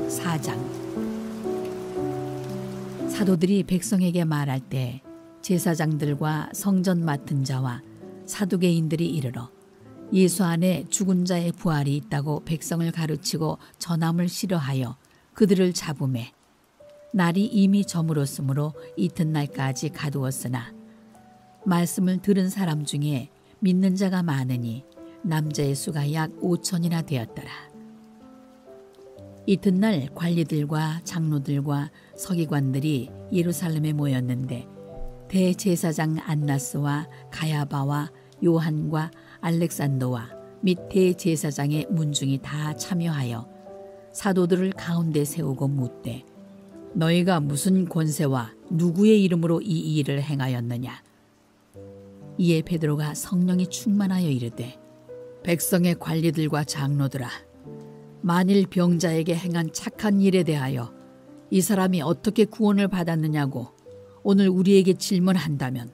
4장. 사도들이 백성에게 말할 때 제사장들과 성전 맡은 자와 사두개인들이 이르러 예수 안에 죽은 자의 부활이 있다고 백성을 가르치고 전함을 싫어하여 그들을 잡음에 날이 이미 저물었으므로 이튿날까지 가두었으나 말씀을 들은 사람 중에 믿는 자가 많으니 남자의 수가 약 5천이나 되었더라. 이튿날 관리들과 장로들과 서기관들이 예루살렘에 모였는데 대제사장 안나스와 가야바와 요한과 알렉산더와 및 대제사장의 문중이 다 참여하여 사도들을 가운데 세우고 묻되 너희가 무슨 권세와 누구의 이름으로 이 일을 행하였느냐. 이에 베드로가 성령이 충만하여 이르되 백성의 관리들과 장로들아, 만일 병자에게 행한 착한 일에 대하여 이 사람이 어떻게 구원을 받았느냐고 오늘 우리에게 질문한다면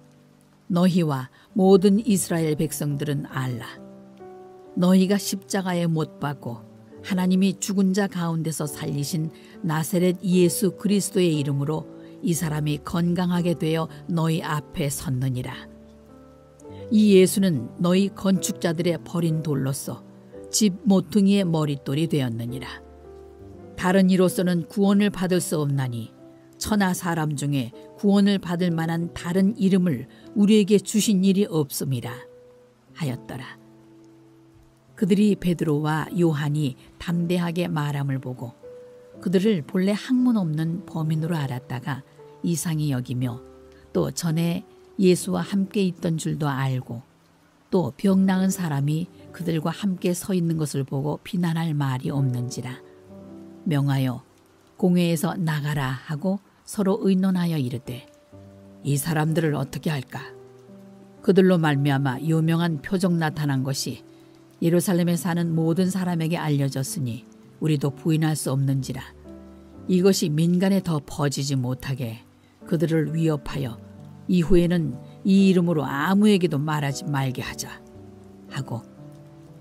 너희와 모든 이스라엘 백성들은 알라. 너희가 십자가에 못 박고 하나님이 죽은 자 가운데서 살리신 나사렛 예수 그리스도의 이름으로 이 사람이 건강하게 되어 너희 앞에 섰느니라. 이 예수는 너희 건축자들의 버린 돌로서 집 모퉁이의 머릿돌이 되었느니라. 다른 이로서는 구원을 받을 수 없나니 천하 사람 중에 구원을 받을 만한 다른 이름을 우리에게 주신 일이 없음이라 하였더라. 그들이 베드로와 요한이 담대하게 말함을 보고 그들을 본래 학문 없는 범인으로 알았다가 이상히 여기며 또 전에 예수와 함께 있던 줄도 알고 또 병 나은 사람이 그들과 함께 서 있는 것을 보고 비난할 말이 없는지라 명하여 공회에서 나가라 하고 서로 의논하여 이르되 이 사람들을 어떻게 할까? 그들로 말미암아 유명한 표적 나타난 것이 예루살렘에 사는 모든 사람에게 알려졌으니 우리도 부인할 수 없는지라. 이것이 민간에 더 퍼지지 못하게 그들을 위협하여 이후에는 이 이름으로 아무에게도 말하지 말게 하자 하고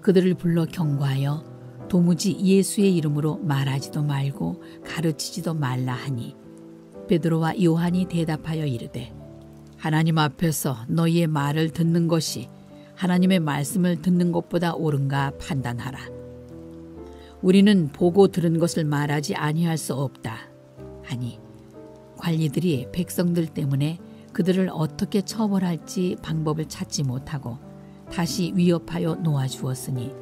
그들을 불러 경고하여 도무지 예수의 이름으로 말하지도 말고 가르치지도 말라 하니 베드로와 요한이 대답하여 이르되 하나님 앞에서 너희의 말을 듣는 것이 하나님의 말씀을 듣는 것보다 옳은가 판단하라. 우리는 보고 들은 것을 말하지 아니할 수 없다 하니 관리들이 백성들 때문에 그들을 어떻게 처벌할지 방법을 찾지 못하고 다시 위협하여 놓아주었으니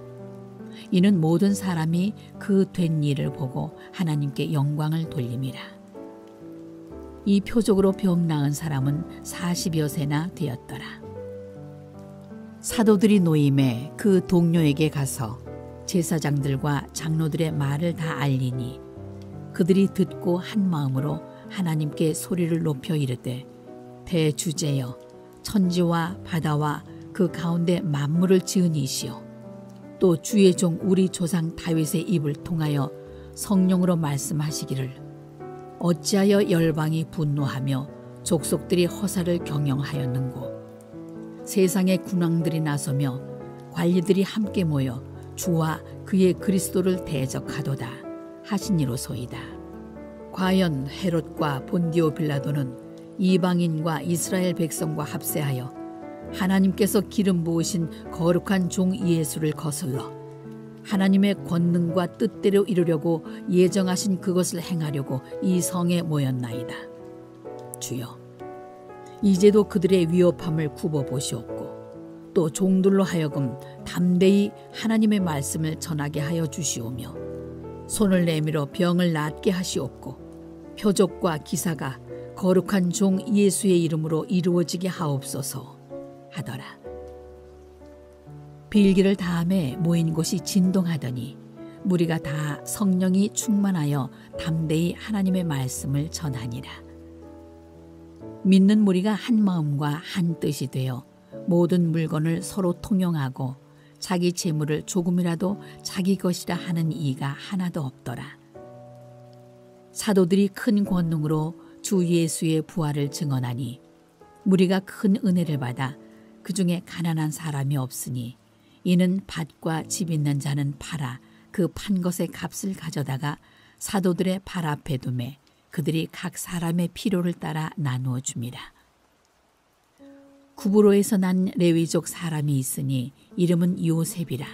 이는 모든 사람이 그 된 일을 보고 하나님께 영광을 돌림이라. 이 표적으로 병 나은 사람은 40여 세나 되었더라. 사도들이 노임에 그 동료에게 가서 제사장들과 장로들의 말을 다 알리니 그들이 듣고 한 마음으로 하나님께 소리를 높여 이르되 대주제여 천지와 바다와 그 가운데 만물을 지은 이시여 또 주의 종 우리 조상 다윗의 입을 통하여 성령으로 말씀하시기를 어찌하여 열방이 분노하며 족속들이 허사를 경영하였는고 세상의 군왕들이 나서며 관리들이 함께 모여 주와 그의 그리스도를 대적하도다 하시니로소이다. 과연 헤롯과 본디오 빌라도는 이방인과 이스라엘 백성과 합세하여 하나님께서 기름 부으신 거룩한 종 예수를 거슬러 하나님의 권능과 뜻대로 이루려고 예정하신 그것을 행하려고 이 성에 모였나이다. 주여, 이제도 그들의 위협함을 굽어보시옵고 또 종들로 하여금 담대히 하나님의 말씀을 전하게 하여 주시오며 손을 내밀어 병을 낫게 하시옵고 표적과 기사가 거룩한 종 예수의 이름으로 이루어지게 하옵소서 하더라. 빌기를 다함에 모인 곳이 진동하더니 무리가 다 성령이 충만하여 담대히 하나님의 말씀을 전하니라. 믿는 무리가 한 마음과 한 뜻이 되어 모든 물건을 서로 통용하고 자기 재물을 조금이라도 자기 것이라 하는 이가 하나도 없더라. 사도들이 큰 권능으로 주 예수의 부활을 증언하니 무리가 큰 은혜를 받아 그 중에 가난한 사람이 없으니 이는 밭과 집 있는 자는 팔아 그 판 것의 값을 가져다가 사도들의 발 앞에 두매 그들이 각 사람의 필요를 따라 나누어 줍니다. 구브로에서 난 레위족 사람이 있으니 이름은 요셉이라.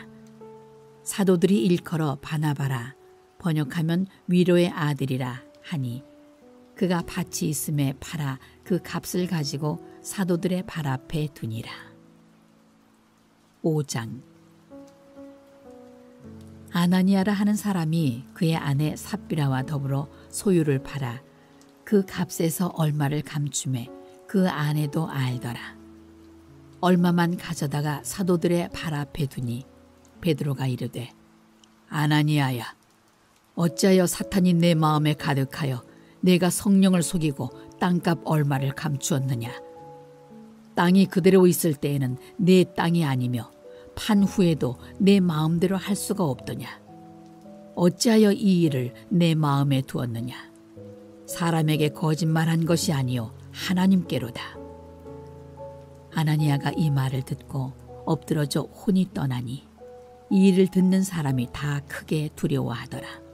사도들이 일컬어 바나바라 번역하면 위로의 아들이라 하니 그가 밭이 있음에 팔아 그 값을 가지고 사도들의 발 앞에 두니라. 5장. 아나니아라 하는 사람이 그의 아내 삽비라와 더불어 소유를 팔아 그 값에서 얼마를 감추매 그 아내도 알더라. 얼마만 가져다가 사도들의 발 앞에 두니 베드로가 이르되 아나니아야 어찌하여 사탄이 내 마음에 가득하여 내가 성령을 속이고 땅값 얼마를 감추었느냐. 땅이 그대로 있을 때에는 내 땅이 아니며 판 후에도 내 마음대로 할 수가 없더냐. 어찌하여 이 일을 내 마음에 두었느냐. 사람에게 거짓말한 것이 아니요 하나님께로다. 아나니아가 이 말을 듣고 엎드러져 혼이 떠나니 이 일을 듣는 사람이 다 크게 두려워하더라.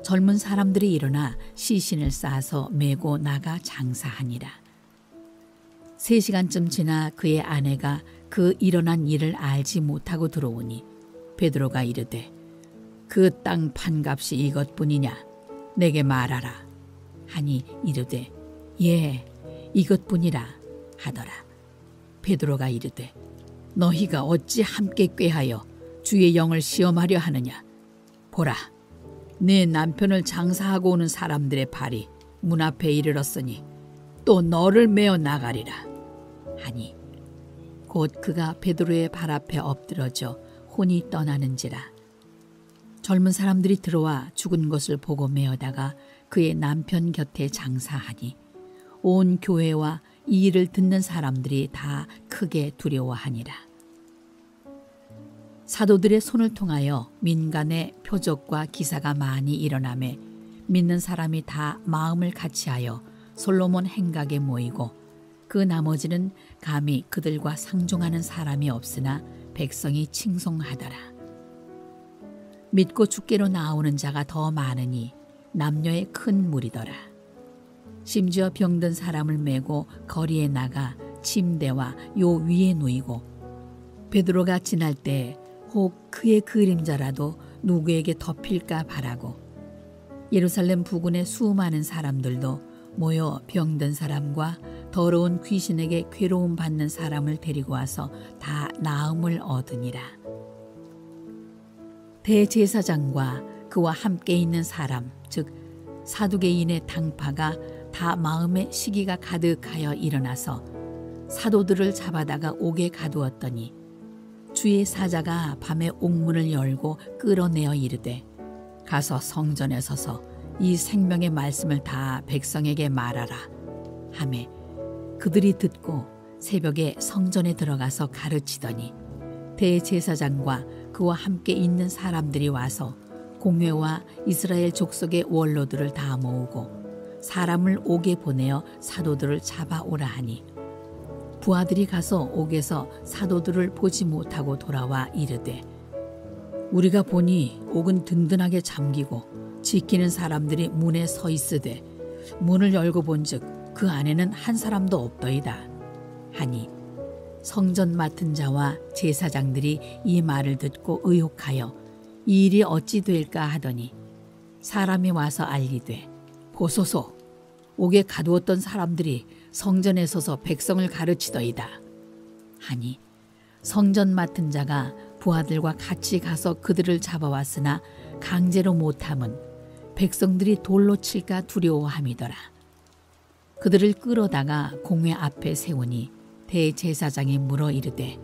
젊은 사람들이 일어나 시신을 싸서 메고 나가 장사하니라. 3시간쯤 지나 그의 아내가 그 일어난 일을 알지 못하고 들어오니 베드로가 이르되 그 땅 판값이 이것뿐이냐 내게 말하라 하니 이르되 예 이것뿐이라 하더라. 베드로가 이르되 너희가 어찌 함께 꾀하여 주의 영을 시험하려 하느냐. 보라 내 남편을 장사하고 오는 사람들의 발이 문 앞에 이르렀으니 또 너를 메어 나가리라 하니 곧 그가 베드로의 발 앞에 엎드러져 혼이 떠나는지라. 젊은 사람들이 들어와 죽은 것을 보고 메어다가 그의 남편 곁에 장사하니 온 교회와 이 일을 듣는 사람들이 다 크게 두려워하니라. 사도들의 손을 통하여 민간의 표적과 기사가 많이 일어나매 믿는 사람이 다 마음을 같이하여 솔로몬 행각에 모이고 그 나머지는 감히 그들과 상종하는 사람이 없으나 백성이 칭송하더라. 믿고 주께로 나오는 자가 더 많으니 남녀의 큰 무리더라. 심지어 병든 사람을 메고 거리에 나가 침대와 요 위에 누이고 베드로가 지날 때 혹 그의 그림자라도 누구에게 덮일까 바라고 예루살렘 부근의 수많은 사람들도 모여 병든 사람과 더러운 귀신에게 괴로움 받는 사람을 데리고 와서 다 나음을 얻으니라. 대제사장과 그와 함께 있는 사람 즉 사두개인의 당파가 다 마음에 시기가 가득하여 일어나서 사도들을 잡아다가 옥에 가두었더니 주의 사자가 밤에 옥문을 열고 끌어내어 이르되 가서 성전에 서서 이 생명의 말씀을 다 백성에게 말하라 하매 그들이 듣고 새벽에 성전에 들어가서 가르치더니 대제사장과 그와 함께 있는 사람들이 와서 공회와 이스라엘 족속의 원로들을 다 모으고 사람을 옥에 보내어 사도들을 잡아오라 하니 부하들이 가서 옥에서 사도들을 보지 못하고 돌아와 이르되 우리가 보니 옥은 든든하게 잠기고 지키는 사람들이 문에 서 있으되 문을 열고 본즉 그 안에는 한 사람도 없더이다 하니 성전 맡은 자와 제사장들이 이 말을 듣고 의혹하여 이 일이 어찌 될까 하더니 사람이 와서 알리되 보소서 옥에 가두었던 사람들이 성전에 서서 백성을 가르치더이다 하니 성전 맡은 자가 부하들과 같이 가서 그들을 잡아왔으나 강제로 못함은 백성들이 돌로 칠까 두려워함이더라. 그들을 끌어다가 공회 앞에 세우니 대제사장이 물어 이르되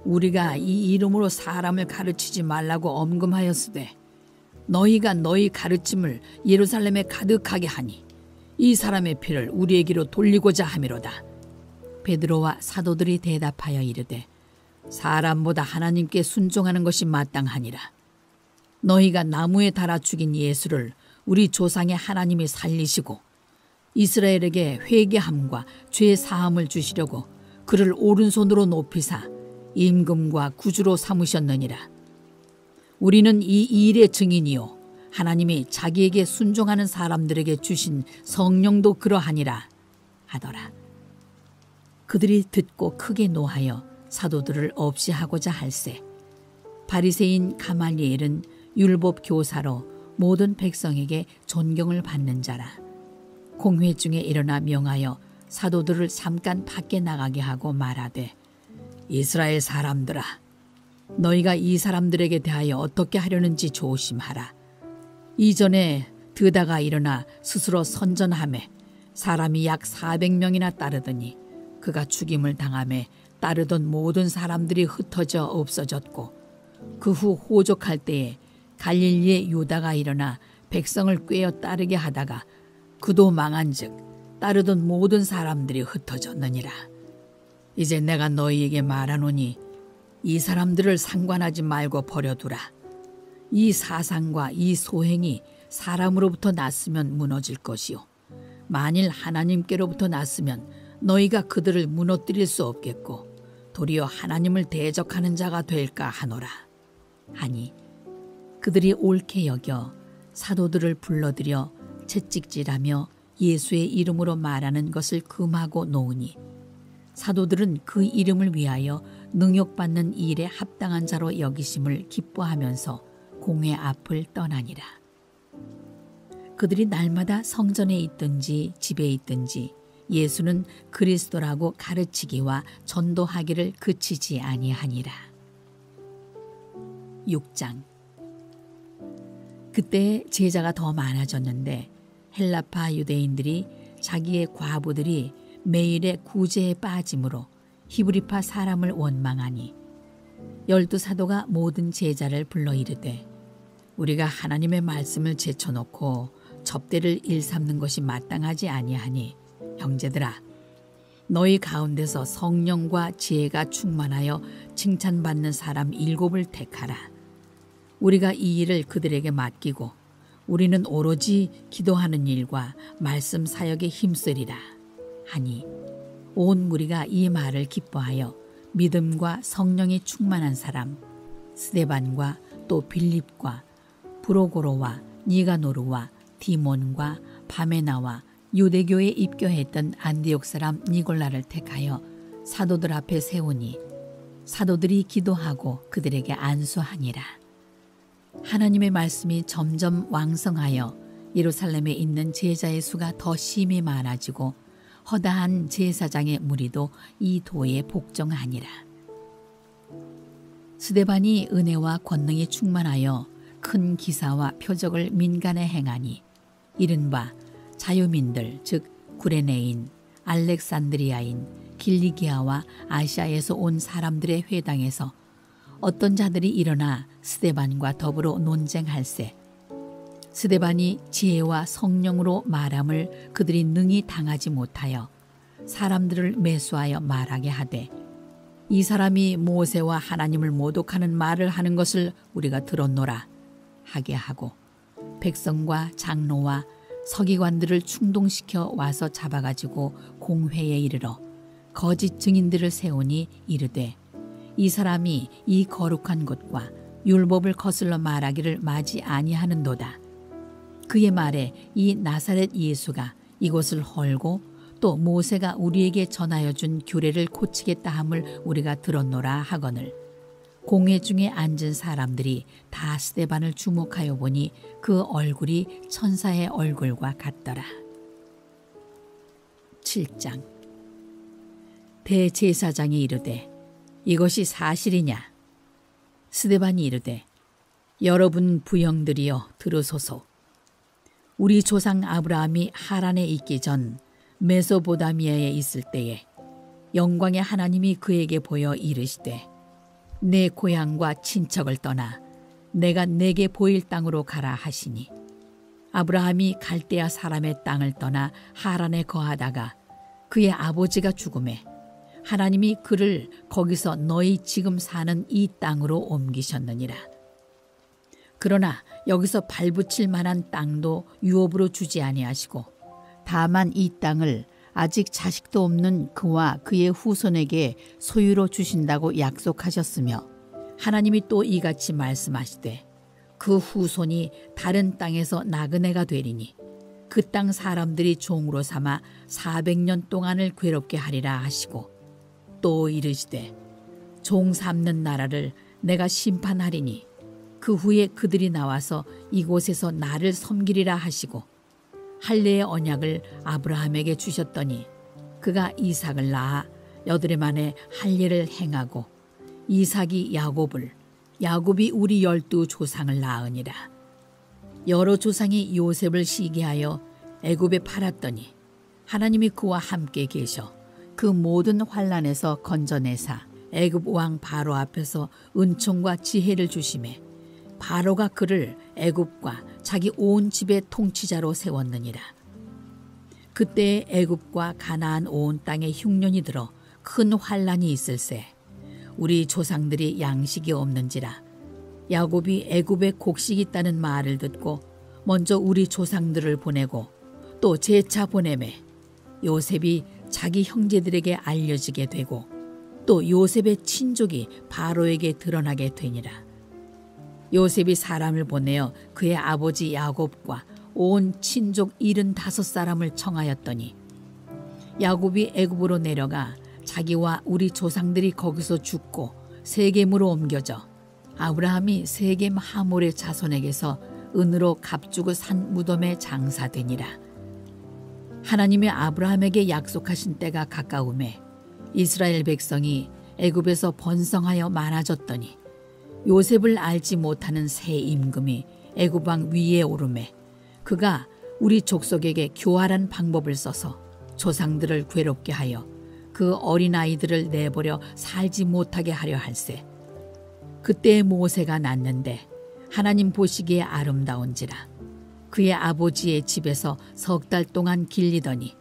우리가 이 이름으로 사람을 가르치지 말라고 엄금하였으되 너희가 너희 가르침을 예루살렘에 가득하게 하니 이 사람의 피를 우리에게로 돌리고자 함이로다. 베드로와 사도들이 대답하여 이르되 사람보다 하나님께 순종하는 것이 마땅하니라. 너희가 나무에 달아 죽인 예수를 우리 조상의 하나님이 살리시고 이스라엘에게 회개함과 죄 사함을 주시려고 그를 오른손으로 높이사 임금과 구주로 삼으셨느니라. 우리는 이 일의 증인이요 하나님이 자기에게 순종하는 사람들에게 주신 성령도 그러하니라 하더라. 그들이 듣고 크게 노하여 사도들을 없이 하고자 할세. 바리새인 가말리엘은 율법 교사로 모든 백성에게 존경을 받는 자라. 공회 중에 일어나 명하여 사도들을 잠깐 밖에 나가게 하고 말하되, 이스라엘 사람들아, 너희가 이 사람들에게 대하여 어떻게 하려는지 조심하라. 이전에 드다가 일어나 스스로 선전하매 사람이 약 400명이나 따르더니 그가 죽임을 당하매 따르던 모든 사람들이 흩어져 없어졌고, 그 후 호족할 때에 갈릴리의 유다가 일어나 백성을 꿰어 따르게 하다가 그도 망한즉 따르던 모든 사람들이 흩어졌느니라. 이제 내가 너희에게 말하노니 이 사람들을 상관하지 말고 버려두라. 이 사상과 이 소행이 사람으로부터 났으면 무너질 것이요 만일 하나님께로부터 났으면 너희가 그들을 무너뜨릴 수 없겠고 도리어 하나님을 대적하는 자가 될까 하노라 하니, 그들이 옳게 여겨 사도들을 불러들여 채찍질하며 예수의 이름으로 말하는 것을 금하고 놓으니, 사도들은 그 이름을 위하여 능욕받는 일에 합당한 자로 여기심을 기뻐하면서 공회 앞을 떠나니라. 그들이 날마다 성전에 있든지 집에 있든지 예수는 그리스도라고 가르치기와 전도하기를 그치지 아니하니라. 6장. 그때 제자가 더 많아졌는데 헬라파 유대인들이 자기의 과부들이 매일의 구제에 빠짐으로 히브리파 사람을 원망하니, 12사도가 모든 제자를 불러 이르되, 우리가 하나님의 말씀을 제쳐놓고 접대를 일삼는 것이 마땅하지 아니하니, 형제들아, 너희 가운데서 성령과 지혜가 충만하여 칭찬받는 사람 7을 택하라. 우리가 이 일을 그들에게 맡기고 우리는 오로지 기도하는 일과 말씀 사역에 힘쓰리라 하니, 온 무리가 이 말을 기뻐하여 믿음과 성령이 충만한 사람 스데반과 또 빌립과 브로고로와 니가노르와 디몬과 바메나와 유대교에 입교했던 안디옥 사람 니골라를 택하여 사도들 앞에 세우니, 사도들이 기도하고 그들에게 안수하니라. 하나님의 말씀이 점점 왕성하여 예루살렘에 있는 제자의 수가 더 심히 많아지고 허다한 제사장의 무리도 이 도에 복종하니라. 스데반이 은혜와 권능이 충만하여 큰 기사와 표적을 민간에 행하니, 이른바 자유민들 즉 구레네인, 알렉산드리아인, 길리기아와 아시아에서 온 사람들의 회당에서 어떤 자들이 일어나 스데반과 더불어 논쟁할세. 스데반이 지혜와 성령으로 말함을 그들이 능히 당하지 못하여 사람들을 매수하여 말하게 하되, 이 사람이 모세와 하나님을 모독하는 말을 하는 것을 우리가 들었노라 하게 하고, 백성과 장로와 서기관들을 충동시켜 와서 잡아가지고 공회에 이르러 거짓 증인들을 세우니 이르되, 이 사람이 이 거룩한 곳과 율법을 거슬러 말하기를 마지 아니하는도다. 그의 말에 이 나사렛 예수가 이곳을 헐고 또 모세가 우리에게 전하여 준 규례를 고치겠다 함을 우리가 들었노라 하거늘, 공회 중에 앉은 사람들이 다 스데반을 주목하여 보니 그 얼굴이 천사의 얼굴과 같더라. 7장. 대제사장이 이르되, 이것이 사실이냐? 스데반이 이르되, 여러분 부형들이여 들으소서. 우리 조상 아브라함이 하란에 있기 전 메소보다미아에 있을 때에 영광의 하나님이 그에게 보여 이르시되, 내 고향과 친척을 떠나 내가 내게 보일 땅으로 가라 하시니, 아브라함이 갈대아 사람의 땅을 떠나 하란에 거하다가 그의 아버지가 죽음에 하나님이 그를 거기서 너희 지금 사는 이 땅으로 옮기셨느니라. 그러나 여기서 발붙일 만한 땅도 유업으로 주지 아니하시고 다만 이 땅을 아직 자식도 없는 그와 그의 후손에게 소유로 주신다고 약속하셨으며 하나님이 또 이같이 말씀하시되 그 후손이 다른 땅에서 나그네가 되리니 그 땅 사람들이 종으로 삼아 400년 동안을 괴롭게 하리라 하시고 또 이르시되 종 삼는 나라를 내가 심판하리니 그 후에 그들이 나와서 이곳에서 나를 섬기리라 하시고 할례의 언약을 아브라함에게 주셨더니 그가 이삭을 낳아 8해 만에 할례를 행하고 이삭이 야곱을 야곱이 우리 12조상을 낳으니라. 여러 조상이 요셉을 시기하여 애굽에 팔았더니 하나님이 그와 함께 계셔 그 모든 환난에서 건져내사 애굽 왕 바로 앞에서 은총과 지혜를 주심에 바로가 그를 애굽과 자기 온 집의 통치자로 세웠느니라. 그때 애굽과 가나안 온 땅에 흉년이 들어 큰 환난이 있을세 우리 조상들이 양식이 없는지라 야곱이 애굽에 곡식이 있다는 말을 듣고 먼저 우리 조상들을 보내고 또 재차 보내매 요셉이 자기 형제들에게 알려지게 되고 또 요셉의 친족이 바로에게 드러나게 되니라. 요셉이 사람을 보내어 그의 아버지 야곱과 온 친족 75사람을 청하였더니 야곱이 애굽으로 내려가 자기와 우리 조상들이 거기서 죽고 세겜으로 옮겨져 아브라함이 세겜 하몰의 자손에게서 은으로 값주고 산 무덤에 장사되니라. 하나님이 아브라함에게 약속하신 때가 가까우매 이스라엘 백성이 애굽에서 번성하여 많아졌더니 요셉을 알지 못하는 새 임금이 애굽 왕 위에 오르매 그가 우리 족속에게 교활한 방법을 써서 조상들을 괴롭게 하여 그 어린아이들을 내버려 살지 못하게 하려 할세. 그때 모세가 낳는데 하나님 보시기에 아름다운지라 그의 아버지의 집에서 3달 동안 길리더니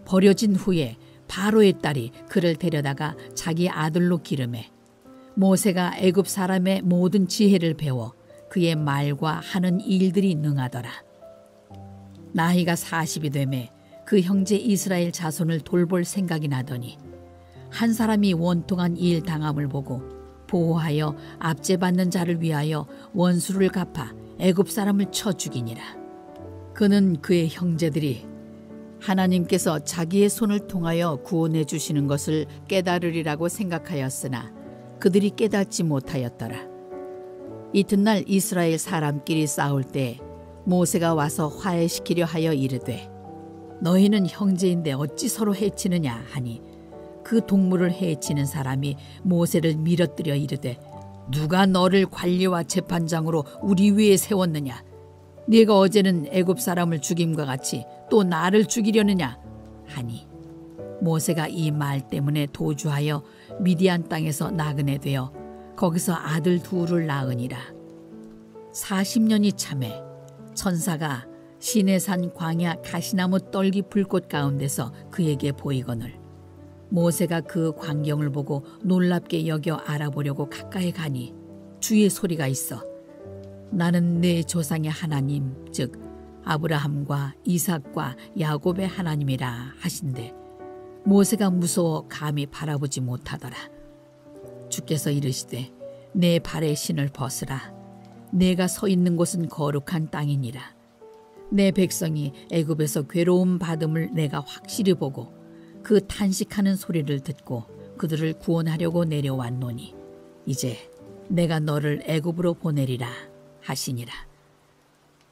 버려진 후에 바로의 딸이 그를 데려다가 자기 아들로 기르매 모세가 애굽 사람의 모든 지혜를 배워 그의 말과 하는 일들이 능하더라. 나이가 40이 되매 그 형제 이스라엘 자손을 돌볼 생각이 나더니 한 사람이 원통한 일 당함을 보고 보호하여 압제받는 자를 위하여 원수를 갚아 애굽 사람을 쳐 죽이니라. 그는 그의 형제들이 하나님께서 자기의 손을 통하여 구원해 주시는 것을 깨달으리라고 생각하였으나 그들이 깨닫지 못하였더라. 이튿날 이스라엘 사람끼리 싸울 때 모세가 와서 화해시키려 하여 이르되 너희는 형제인데 어찌 서로 해치느냐 하니 그 동물을 해치는 사람이 모세를 밀어뜨려 이르되 누가 너를 관리와 재판장으로 우리 위에 세웠느냐? 네가 어제는 애굽 사람을 죽임과 같이 또 나를 죽이려느냐? 하니 모세가 이 말 때문에 도주하여 미디안 땅에서 나그네 되어 거기서 아들 둘을 낳으니라. 40년이 참에 천사가 시내산 광야 가시나무 떨기 불꽃 가운데서 그에게 보이거늘 모세가 그 광경을 보고 놀랍게 여겨 알아보려고 가까이 가니 주의 소리가 있어 나는 내 조상의 하나님 즉 아브라함과 이삭과 야곱의 하나님이라 하신대 모세가 무서워 감히 바라보지 못하더라. 주께서 이르시되 내 발에 신을 벗으라. 내가 서 있는 곳은 거룩한 땅이니라. 내 백성이 애굽에서 괴로움 받음을 내가 확실히 보고 그 탄식하는 소리를 듣고 그들을 구원하려고 내려왔노니 이제 내가 너를 애굽으로 보내리라 하시니라.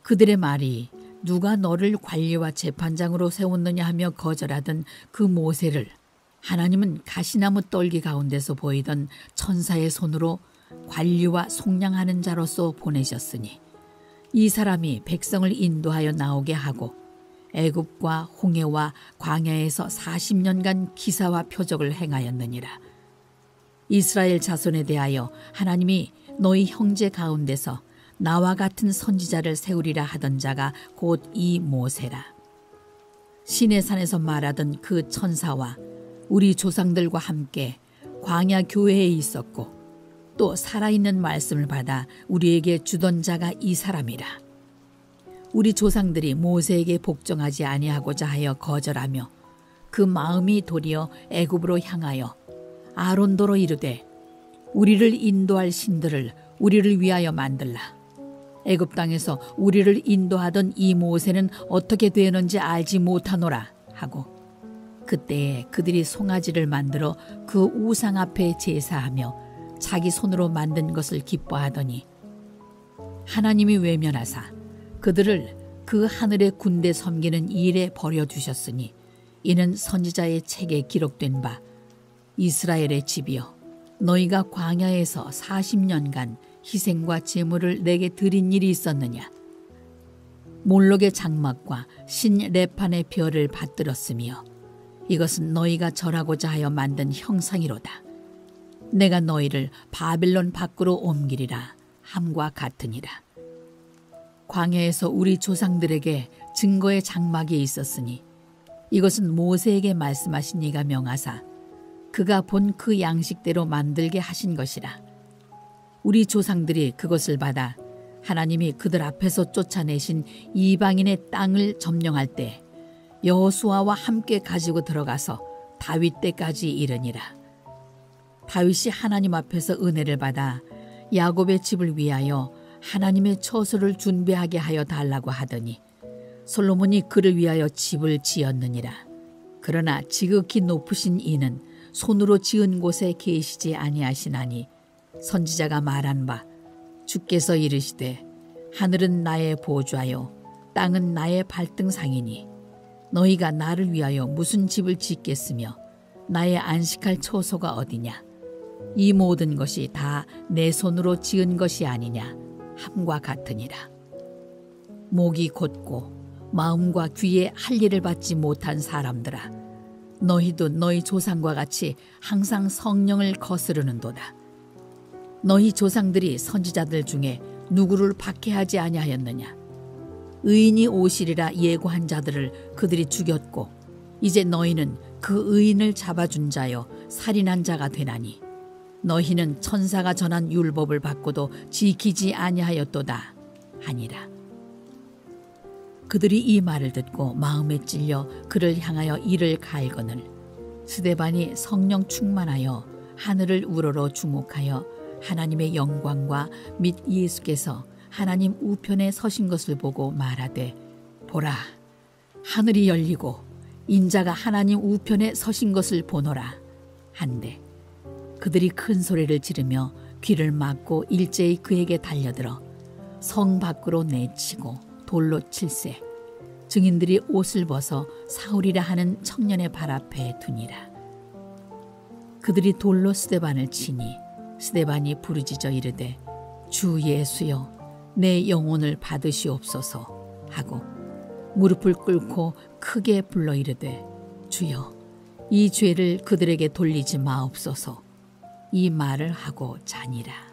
그들의 말이 누가 너를 관리와 재판장으로 세웠느냐 하며 거절하던 그 모세를 하나님은 가시나무 떨기 가운데서 보이던 천사의 손으로 관리와 속량하는 자로서 보내셨으니 이 사람이 백성을 인도하여 나오게 하고 애굽과 홍해와 광야에서 40년간 기사와 표적을 행하였느니라. 이스라엘 자손에 대하여 하나님이 너희 형제 가운데서 나와 같은 선지자를 세우리라 하던 자가 곧 이 모세라. 시내산에서 말하던 그 천사와 우리 조상들과 함께 광야 교회에 있었고 또 살아있는 말씀을 받아 우리에게 주던 자가 이 사람이라. 우리 조상들이 모세에게 복종하지 아니하고자 하여 거절하며 그 마음이 도리어 애굽으로 향하여 아론도로 이르되 우리를 인도할 신들을 우리를 위하여 만들라. 애굽 땅에서 우리를 인도하던 이 모세는 어떻게 되었는지 알지 못하노라 하고 그때에 그들이 송아지를 만들어 그 우상 앞에 제사하며 자기 손으로 만든 것을 기뻐하더니 하나님이 외면하사 그들을 그 하늘의 군대 섬기는 일에 버려두셨으니 이는 선지자의 책에 기록된 바 이스라엘의 집이여 너희가 광야에서 40년간 희생과 제물을 내게 드린 일이 있었느냐. 몰록의 장막과 신 레판의 별을 받들었으며 이것은 너희가 절하고자 하여 만든 형상이로다. 내가 너희를 바빌론 밖으로 옮기리라 함과 같으니라. 광야에서 우리 조상들에게 증거의 장막이 있었으니 이것은 모세에게 말씀하신 이가 명하사 그가 본 그 양식대로 만들게 하신 것이라. 우리 조상들이 그것을 받아 하나님이 그들 앞에서 쫓아내신 이방인의 땅을 점령할 때 여호수아와 함께 가지고 들어가서 다윗 때까지 이르니라. 다윗이 하나님 앞에서 은혜를 받아 야곱의 집을 위하여 하나님의 처소를 준비하게 하여 달라고 하더니 솔로몬이 그를 위하여 집을 지었느니라. 그러나 지극히 높으신 이는 손으로 지은 곳에 계시지 아니하시나니 선지자가 말한 바 주께서 이르시되 하늘은 나의 보좌요 땅은 나의 발등상이니 너희가 나를 위하여 무슨 집을 짓겠으며 나의 안식할 처소가 어디냐. 이 모든 것이 다 내 손으로 지은 것이 아니냐 함과 같으니라. 목이 곧고 마음과 귀에 할 일을 받지 못한 사람들아 너희도 너희 조상과 같이 항상 성령을 거스르는도다. 너희 조상들이 선지자들 중에 누구를 박해하지 아니하였느냐. 의인이 오시리라 예고한 자들을 그들이 죽였고 이제 너희는 그 의인을 잡아준 자여 살인한 자가 되나니 너희는 천사가 전한 율법을 받고도 지키지 아니하였도다 하니라. 그들이 이 말을 듣고 마음에 찔려 그를 향하여 이를 갈거늘 스데반이 성령 충만하여 하늘을 우러러 주목하여 하나님의 영광과 및 예수께서 하나님 우편에 서신 것을 보고 말하되 보라 하늘이 열리고 인자가 하나님 우편에 서신 것을 보노라 한데 그들이 큰 소리를 지르며 귀를 막고 일제히 그에게 달려들어 성 밖으로 내치고 돌로 칠세 증인들이 옷을 벗어 사울이라 하는 청년의 발 앞에 두니라. 그들이 돌로 스데반을 치니 스데반이 부르짖어 이르되 주 예수여 내 영혼을 받으시옵소서 하고 무릎을 꿇고 크게 불러 이르되 주여 이 죄를 그들에게 돌리지 마옵소서 이 말을 하고 자니라.